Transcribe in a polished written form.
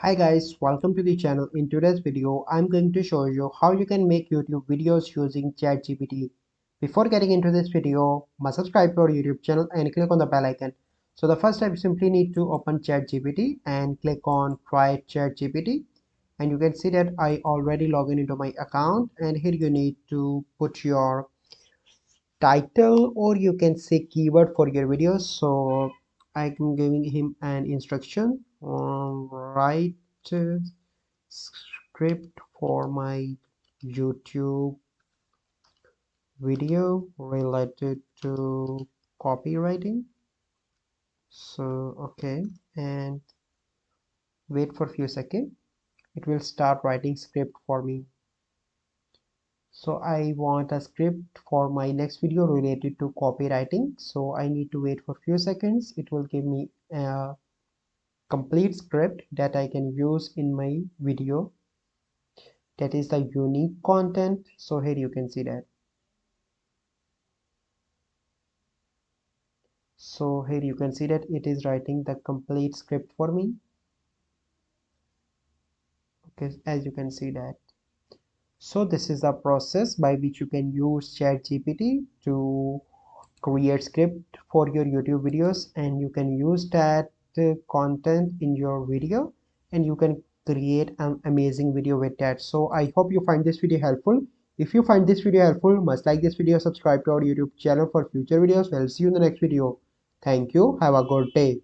Hi guys, welcome to the channel. In today's video, I'm going to show you how you can make YouTube videos using ChatGPT. Before getting into this video, must subscribe to our YouTube channel and click on the bell icon. So the first step, you simply need to open ChatGPT and click on Try ChatGPT. And you can see that I already logged into my account, and here you need to put your title, or you can say keyword for your videos. So I'm giving him an instruction on write script for my YouTube video related to copywriting. So okay, and wait for a few seconds. It will start writing script for me. So I want a script for my next video related to copywriting, so I need to wait for a few seconds. It will give me a complete script that I can use in my video. That is the unique content. So here you can see that. So here you can see that it is writing the complete script for me. Okay, as you can see that. So this is the process by which you can use ChatGPT to create script for your YouTube videos, and you can use that content in your video, and you can create an amazing video with that. So I hope you find this video helpful. If you find this video helpful, must like this video, subscribe to our YouTube channel for future videos. We'll see you in the next video. Thank you. Have a good day.